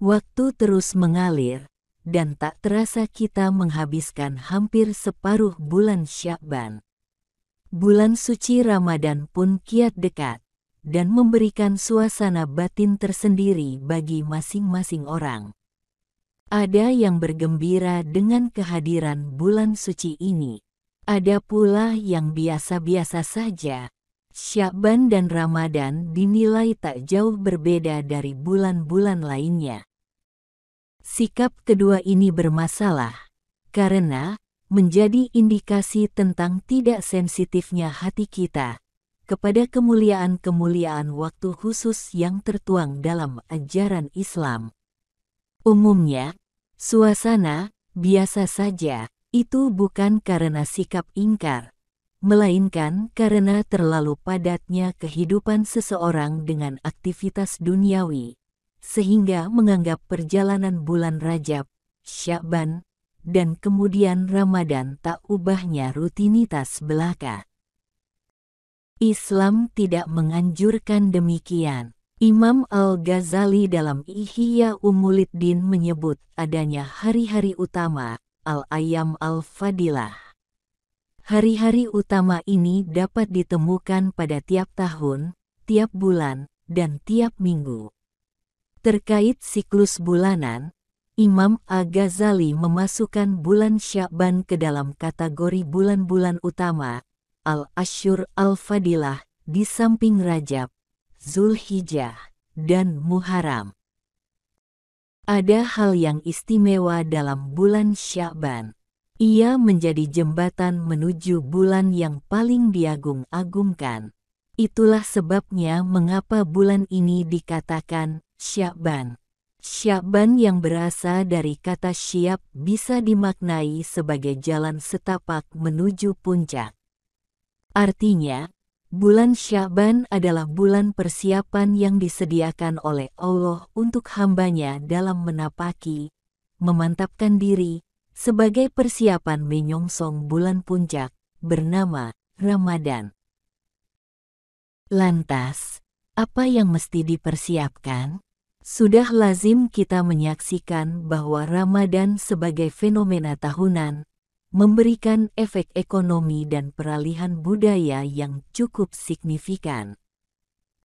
Waktu terus mengalir, dan tak terasa kita menghabiskan hampir separuh bulan Sya'ban. Bulan suci Ramadan pun kiat dekat, dan memberikan suasana batin tersendiri bagi masing-masing orang. Ada yang bergembira dengan kehadiran bulan suci ini. Ada pula yang biasa-biasa saja. Sya'ban dan Ramadan dinilai tak jauh berbeda dari bulan-bulan lainnya. Sikap kedua ini bermasalah, karena menjadi indikasi tentang tidak sensitifnya hati kita kepada kemuliaan-kemuliaan waktu khusus yang tertuang dalam ajaran Islam. Umumnya, suasana biasa saja itu bukan karena sikap ingkar, melainkan karena terlalu padatnya kehidupan seseorang dengan aktivitas duniawi, sehingga menganggap perjalanan bulan Rajab, Sya'ban, dan kemudian Ramadan tak ubahnya rutinitas belaka. Islam tidak menganjurkan demikian. Imam Al-Ghazali dalam Ihya Ulumuddin menyebut adanya hari-hari utama, Al-Ayyam Al-Fadilah. Hari-hari utama ini dapat ditemukan pada tiap tahun, tiap bulan, dan tiap minggu. Terkait siklus bulanan, Imam Al-Ghazali memasukkan bulan Sya'ban ke dalam kategori bulan-bulan utama, Al-Ashhur Al-Fadilah, di samping Rajab, Zulhijjah, dan Muharram. Ada hal yang istimewa dalam bulan Sya'ban. Ia menjadi jembatan menuju bulan yang paling diagung-agungkan. Itulah sebabnya mengapa bulan ini dikatakan Sya'ban. Sya'ban yang berasal dari kata syab bisa dimaknai sebagai jalan setapak menuju puncak. Artinya, bulan Sya'ban adalah bulan persiapan yang disediakan oleh Allah untuk hambanya dalam menapaki, memantapkan diri, sebagai persiapan menyongsong bulan puncak, bernama Ramadan. Lantas, apa yang mesti dipersiapkan? Sudah lazim kita menyaksikan bahwa Ramadan sebagai fenomena tahunan, memberikan efek ekonomi dan peralihan budaya yang cukup signifikan.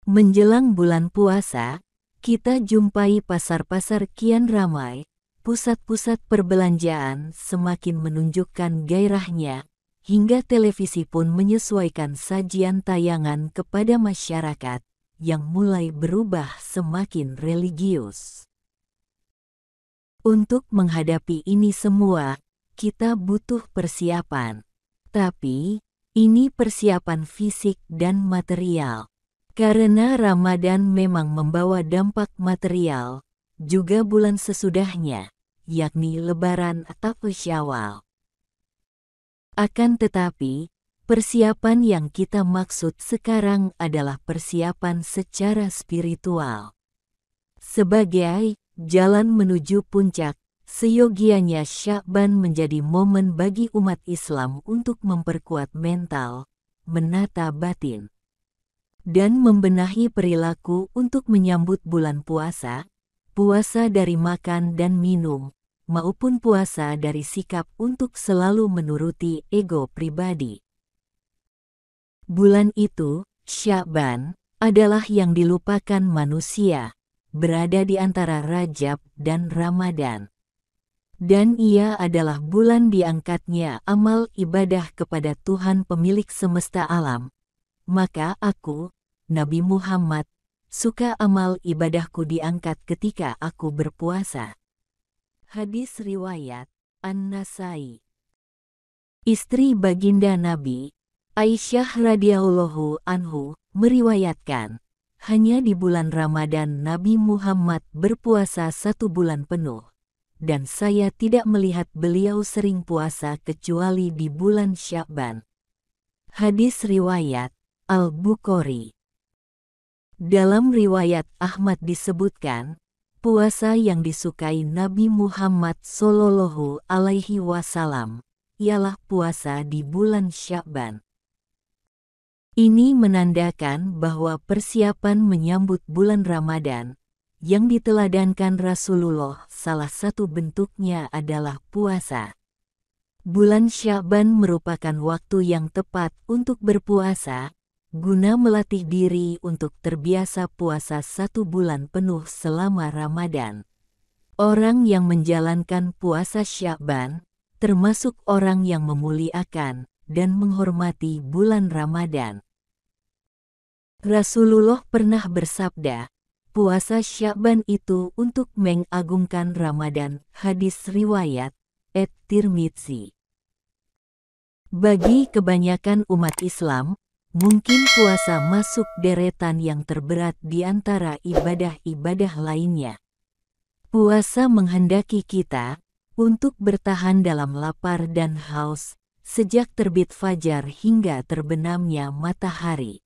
Menjelang bulan puasa, kita jumpai pasar-pasar kian ramai, pusat-pusat perbelanjaan semakin menunjukkan gairahnya, hingga televisi pun menyesuaikan sajian tayangan kepada masyarakat yang mulai berubah semakin religius. Untuk menghadapi ini semua, kita butuh persiapan. Tapi, ini persiapan fisik dan material. Karena Ramadan memang membawa dampak material, juga bulan sesudahnya, yakni Lebaran atau Syawal. Akan tetapi, persiapan yang kita maksud sekarang adalah persiapan secara spiritual. Sebagai jalan menuju puncak, seyogianya Sya'ban menjadi momen bagi umat Islam untuk memperkuat mental, menata batin, dan membenahi perilaku untuk menyambut bulan puasa, puasa dari makan dan minum, maupun puasa dari sikap untuk selalu menuruti ego pribadi. Bulan itu, Sya'ban, adalah yang dilupakan manusia, berada di antara Rajab dan Ramadan. Dan ia adalah bulan diangkatnya amal ibadah kepada Tuhan pemilik semesta alam. Maka aku, Nabi Muhammad, suka amal ibadahku diangkat ketika aku berpuasa. Hadis riwayat An-Nasai. Istri baginda Nabi, Aisyah radhiyallahu anhu, meriwayatkan, hanya di bulan Ramadan Nabi Muhammad berpuasa 1 bulan penuh, dan saya tidak melihat beliau sering puasa kecuali di bulan Sya'ban. Hadis riwayat Al-Bukhari. Dalam riwayat Ahmad disebutkan, puasa yang disukai Nabi Muhammad Shallallahu Alaihi Wasallam ialah puasa di bulan Sya'ban. Ini menandakan bahwa persiapan menyambut bulan Ramadan yang diteladankan Rasulullah, salah satu bentuknya adalah puasa. Bulan Sya'ban merupakan waktu yang tepat untuk berpuasa, guna melatih diri untuk terbiasa puasa 1 bulan penuh selama Ramadan. Orang yang menjalankan puasa Sya'ban, termasuk orang yang memuliakan dan menghormati bulan Ramadan. Rasulullah pernah bersabda, puasa Sya'ban itu untuk mengagungkan Ramadan. Hadis riwayat At-Tirmidzi. Bagi kebanyakan umat Islam, mungkin puasa masuk deretan yang terberat di antara ibadah-ibadah lainnya. Puasa menghendaki kita untuk bertahan dalam lapar dan haus sejak terbit fajar hingga terbenamnya matahari.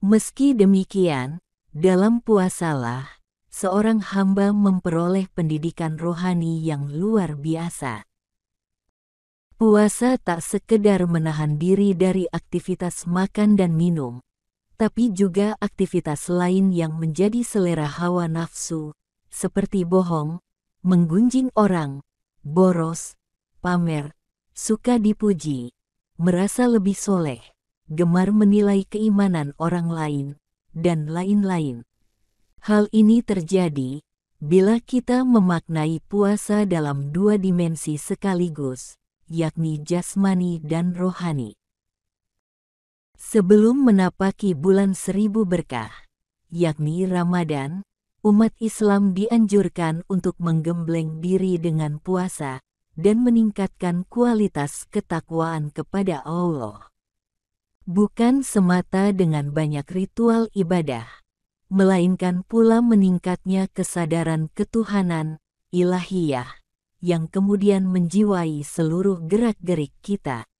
Meski demikian, dalam puasalah seorang hamba memperoleh pendidikan rohani yang luar biasa. Puasa tak sekedar menahan diri dari aktivitas makan dan minum, tapi juga aktivitas lain yang menjadi selera hawa nafsu, seperti bohong, menggunjing orang, boros, pamer, suka dipuji, merasa lebih soleh, gemar menilai keimanan orang lain, dan lain-lain. Hal ini terjadi bila kita memaknai puasa dalam 2 dimensi sekaligus, yakni jasmani dan rohani. Sebelum menapaki bulan 1000 berkah, yakni Ramadan, umat Islam dianjurkan untuk menggembleng diri dengan puasa dan meningkatkan kualitas ketakwaan kepada Allah. Bukan semata dengan banyak ritual ibadah, melainkan pula meningkatnya kesadaran ketuhanan ilahiyah yang kemudian menjiwai seluruh gerak-gerik kita.